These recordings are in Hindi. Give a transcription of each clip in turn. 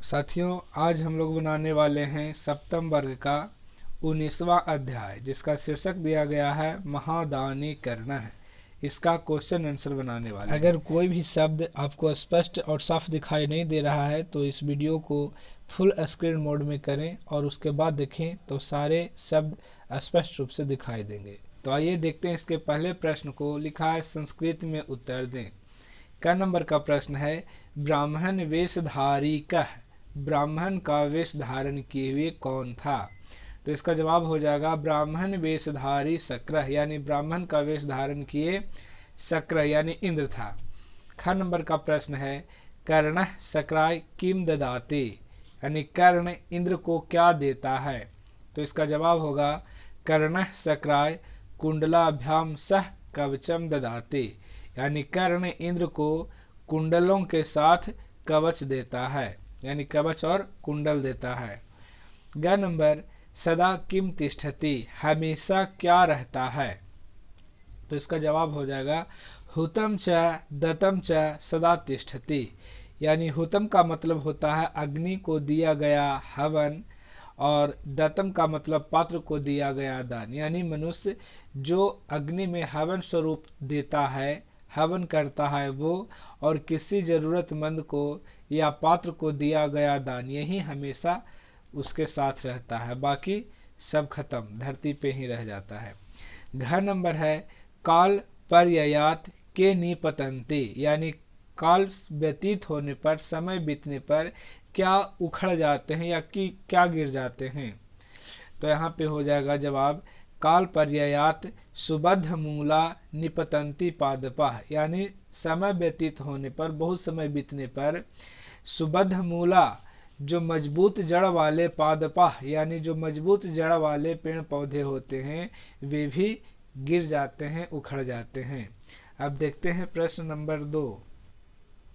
साथियों, आज हम लोग बनाने वाले हैं सप्तम वर्ग का 19वां अध्याय, जिसका शीर्षक दिया गया है महादानीकरण। इसका क्वेश्चन आंसर बनाने वाले हैं। अगर कोई भी शब्द आपको स्पष्ट और साफ दिखाई नहीं दे रहा है तो इस वीडियो को फुल स्क्रीन मोड में करें और उसके बाद देखें तो सारे शब्द स्पष्ट रूप से दिखाई देंगे। तो आइए देखते हैं इसके पहले प्रश्न को। लिखा है संस्कृत में उत्तर दें। क नंबर का प्रश्न है ब्राह्मण वेशधारी कह, ब्राह्मण का वेश धारण किए हुए कौन था? तो इसका जवाब हो जाएगा ब्राह्मण वेशधारी शक्र, यानी ब्राह्मण का वेश धारण किए शक्र यानी इंद्र था। ख नंबर का प्रश्न है कर्ण शक्राय किम ददाति, यानी कर्ण इंद्र को क्या देता है? तो इसका जवाब होगा कर्ण शक्राय कुंडलाभ्याम सह कवचम ददाति, यानी कर्ण इंद्र को कुंडलों के साथ कवच देता है, यानी कवच और कुंडल देता है। ग नंबर सदा किम तिष्ठति, हमेशा क्या रहता है? तो इसका जवाब हो जाएगा हुतम च दतम च सदा तिष्ठति, यानी हुतम का मतलब होता है अग्नि को दिया गया हवन, और दतम का मतलब पात्र को दिया गया दान, यानी मनुष्य जो अग्नि में हवन स्वरूप देता है, हवन करता है वो, और किसी जरूरतमंद को या पात्र को दिया गया दान, यही हमेशा उसके साथ रहता है, बाकी सब खत्म, धरती पे ही रह जाता है। घ नंबर है काल पर्ययात के निपतंती, यानी काल व्यतीत होने पर, समय बीतने पर क्या उखड़ जाते हैं या कि क्या गिर जाते हैं? तो यहाँ पे हो जाएगा जवाब काल पर्ययात सुबद्ध मूला निपतंती पादपा, यानी समय व्यतीत होने पर, बहुत समय बीतने पर सुबद्ध मूला जो मजबूत जड़ वाले पादपा, यानी जो मजबूत जड़ वाले पेड़ पौधे होते हैं वे भी गिर जाते हैं, उखड़ जाते हैं। अब देखते हैं प्रश्न नंबर 2।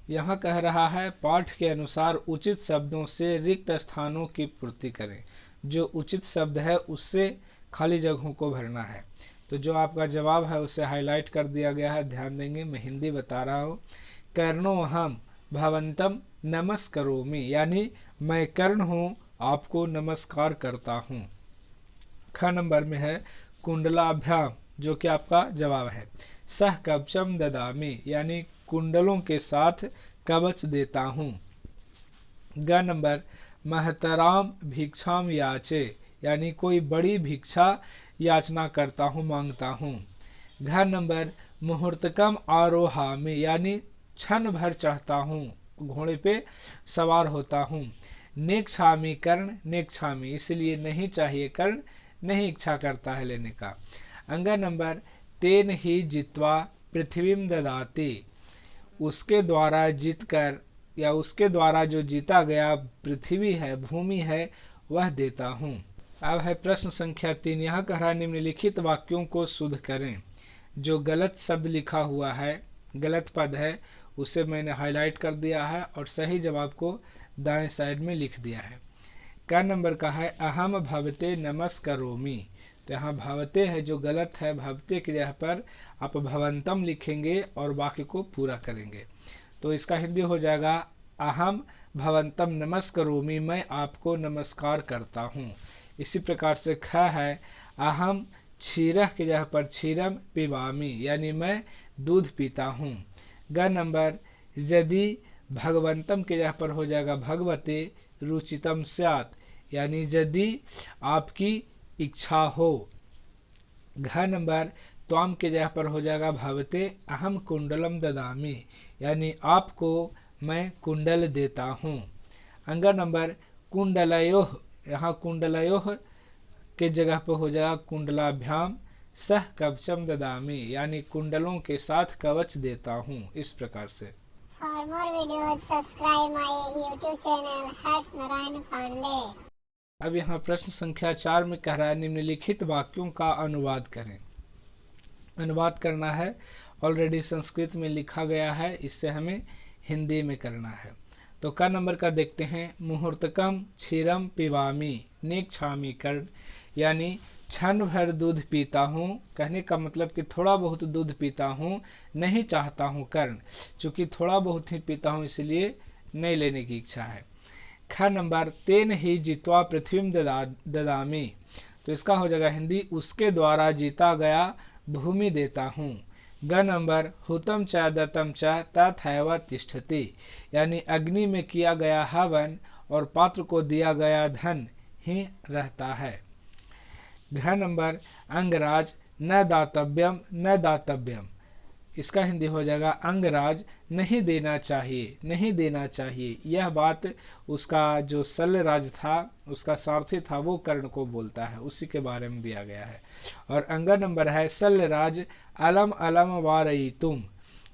यहाँ कह रहा है पाठ के अनुसार उचित शब्दों से रिक्त स्थानों की पूर्ति करें। जो उचित शब्द है उससे खाली जगहों को भरना है। तो जो आपका जवाब है उसे हाईलाइट कर दिया गया है, ध्यान देंगे, मैं हिंदी बता रहा हूँ। कर्णो हम भवंतम नमस्करोमि, यानी मैं कर्ण हूँ, आपको नमस्कार करता हूँ। ख नंबर में है कुंडलाभ्याम, जो कि आपका जवाब है। सह कवचम ददामि, यानी कुंडलों के साथ कवच देता हूँ। ग नंबर महतराम भिक्षाम याचे, यानी कोई बड़ी भिक्षा याचना करता हूँ, मांगता हूँ। घ नंबर मुहूर्तकम आरोहामि, यानी क्षण भर चढ़ता हूँ, घोड़े पे सवार होता हूँ। नेक्षामि कर्ण नेक्षामि, इसलिए नहीं चाहिए कर्ण, नहीं इच्छा करता है लेने का। अंग नंबर तेन ही जित्वा पृथ्वीम ददाति, उसके द्वारा जीतकर या उसके द्वारा जो जीता गया पृथ्वी है, भूमि है, वह देता हूँ। अब है प्रश्न संख्या 3। यहाँ कह रहा निम्नलिखित वाक्यों को शुद्ध करें। जो गलत शब्द लिखा हुआ है, गलत पद है, उसे मैंने हाईलाइट कर दिया है और सही जवाब को दाएं साइड में लिख दिया है। क नंबर का है अहम भवते नमस्करोमि। तो यहाँ भवते है जो गलत है, भवते की जगह पर आप भवंतम लिखेंगे और वाक्य को पूरा करेंगे। तो इसका हिंदी हो जाएगा अहम भवंतम नमस्करोमि, मैं आपको नमस्कार करता हूँ। इसी प्रकार से ख है अहम क्षीरह की जगह पर क्षीरम पिबामी, यानी मैं दूध पीता हूँ। ग नंबर यदि भगवंतम की जगह पर हो जाएगा भगवते रुचितम स्यात्, यानी यदि आपकी इच्छा हो। घ नंबर त्वाम के जगह पर हो जाएगा भवते अहम कुंडलम ददामि, यानी आपको मैं कुंडल देता हूँ। अंग नंबर कुंडलयोः, यहाँ कुंडलयोः के जगह पर हो जाएगा कुंडलाभ्याम सह कवचम ददामि, यानी कुंडलों के साथ कवच देता हूँ। इस प्रकार से For more videos, subscribe my YouTube channel Harsh Narayan Pandey. अब यहाँ प्रश्न संख्या 4 में कह रहा है निम्नलिखित वाक्यों का अनुवाद करें। अनुवाद करना है, ऑलरेडी संस्कृत में लिखा गया है, इससे हमें हिंदी में करना है। तो क नंबर का देखते हैं मुहूर्तकम क्षीरम पिबामी नेक्षामि कर्ण, यानी क्षण भर दूध पीता हूँ, कहने का मतलब कि थोड़ा बहुत दूध पीता हूँ, नहीं चाहता हूँ कर्ण, चूंकि थोड़ा बहुत ही पीता हूँ इसलिए नहीं लेने की इच्छा है। ख नंबर तेन ही जित्वा पृथ्वी ददामी, तो इसका हो जाएगा हिंदी उसके द्वारा जीता गया भूमि देता हूँ। ग नंबर हुतम च दत्तम च तथैव तिष्ठति, यानी अग्नि में किया गया हवन और पात्र को दिया गया धन ही रहता है। घ नंबर अंगराज न दातव्यम न दातव्यम, इसका हिंदी हो जाएगा अंगराज नहीं देना चाहिए नहीं देना चाहिए। यह बात उसका जो शल्यराज था उसका सारथी था वो कर्ण को बोलता है, उसी के बारे में दिया गया है। और अंग नंबर है शल्यराज अलम अलम वारई तुम।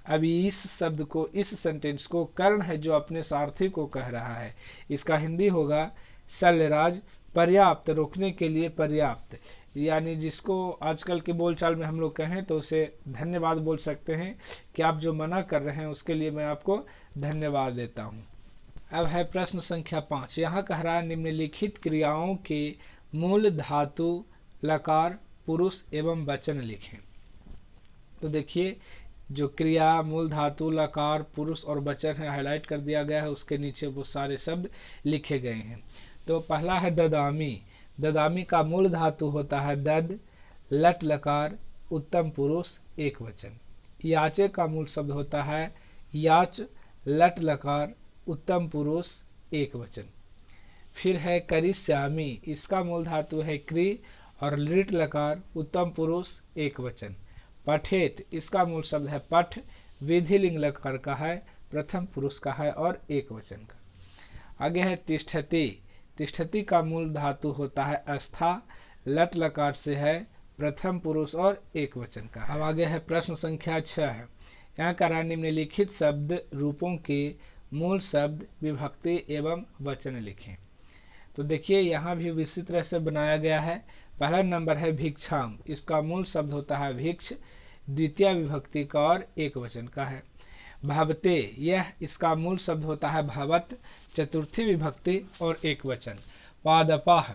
अभी इस शब्द को इस सेंटेंस को कर्ण है जो अपने सारथी को कह रहा है, इसका हिंदी होगा शल्यराज पर्याप्त रोकने के लिए पर्याप्त, यानी जिसको आजकल के बोलचाल में हम लोग कहें तो उसे धन्यवाद बोल सकते हैं कि आप जो मना कर रहे हैं उसके लिए मैं आपको धन्यवाद देता हूं। अब है प्रश्न संख्या 5। यहाँ कह रहा है निम्नलिखित क्रियाओं के मूल धातु लकार पुरुष एवं वचन लिखें। तो देखिए जो क्रिया मूल धातु लकार पुरुष और वचन है हाईलाइट कर दिया गया है, उसके नीचे वो सारे शब्द लिखे गए हैं। तो पहला है ददामी। ददामी का मूल धातु होता है दद, लट लकार उत्तम पुरुष एक वचन। याचे का मूल शब्द होता है याच, लट लकार उत्तम पुरुष एक वचन। फिर है करिष्यामी, इसका मूल धातु है क्रि और लिट लकार उत्तम पुरुष एक वचन। पठेत, इसका मूल शब्द है पठ, विधिलिंग लकार का है, प्रथम पुरुष का है और एक वचन का। आगे है तिष्ठति। तिष्ठति का मूल धातु होता है अस्था, लट लकार से है, प्रथम पुरुष और एक वचन का। अब आगे है प्रश्न संख्या 6 है। यहाँ का निम्नलिखित शब्द रूपों के मूल शब्द विभक्ति एवं वचन लिखें। तो देखिए यहाँ भी इसी तरह से बनाया गया है। पहला नंबर है भिक्षाम, इसका मूल शब्द होता है भिक्ष, द्वितीय विभक्ति का और एक वचन का है। भवते, यह इसका मूल शब्द होता है भवत, चतुर्थी विभक्ति और एक वचन। पादपाह,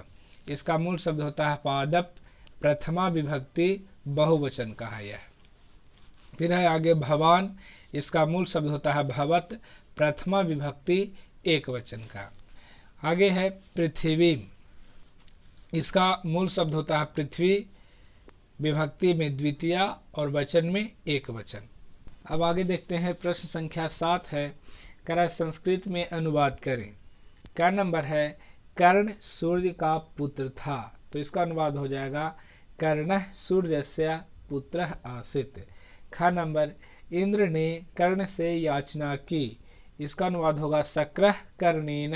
इसका मूल शब्द होता है पादप, प्रथमा विभक्ति बहुवचन का है यह। फिर है आगे भवान, इसका मूल शब्द होता है भवत, प्रथमा विभक्ति एक वचन का। आगे है पृथ्वी, इसका मूल शब्द होता है पृथ्वी, विभक्ति में द्वितीय और वचन में एक वचन। अब आगे देखते हैं प्रश्न संख्या 7 है। करा संस्कृत में अनुवाद करें। क्या नंबर है कर्ण सूर्य का पुत्र था, तो इसका अनुवाद हो जाएगा कर्ण सूर्यस्य पुत्र आसित। ख नंबर इंद्र ने कर्ण से याचना की, इसका अनुवाद होगा शक्रः कर्णेन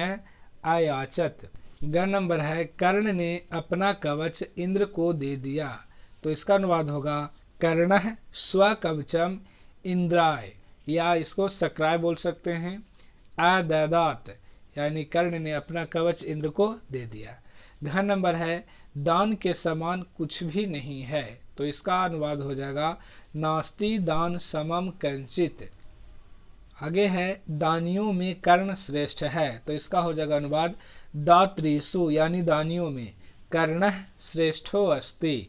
आयाचत। ग नंबर है कर्ण ने अपना कवच इंद्र को दे दिया, तो इसका अनुवाद होगा कर्णः स्वकवचम इंद्राय, या इसको शक्राय बोल सकते हैं। अददात, यानी कर्ण ने अपना कवच इंद्र को दे दिया। घ नंबर है दान के समान कुछ भी नहीं है, तो इसका अनुवाद हो जाएगा नास्ति दान समम कंचित। आगे है दानियों में कर्ण श्रेष्ठ है, तो इसका हो जाएगा अनुवाद दात्रीसु, यानी दानियों में कर्णः श्रेष्ठो अस्ति।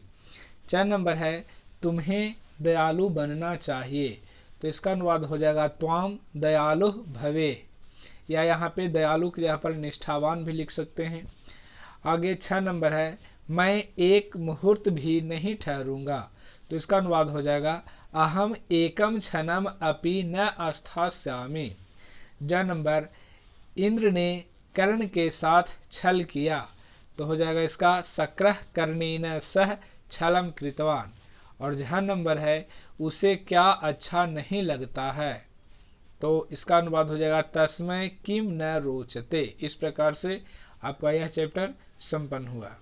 4 नंबर है तुम्हें दयालु बनना चाहिए, तो इसका अनुवाद हो जाएगा त्वाम दयालु भवे, या यहाँ पे दयालु की जगह पर निष्ठावान भी लिख सकते हैं। आगे 6 नंबर है मैं एक मुहूर्त भी नहीं ठहरूंगा, तो इसका अनुवाद हो जाएगा अहम एकम क्षणम अपि न अस्थास्यामि। ज नंबर इंद्र ने कर्ण के साथ छल किया, तो हो जाएगा इसका शक्रः कर्णेन सह छलम कृतवान। और जहाँ नंबर है उसे क्या अच्छा नहीं लगता है, तो इसका अनुवाद हो जाएगा तस्मै किम न रोचते। इस प्रकार से आपका यह चैप्टर संपन्न हुआ।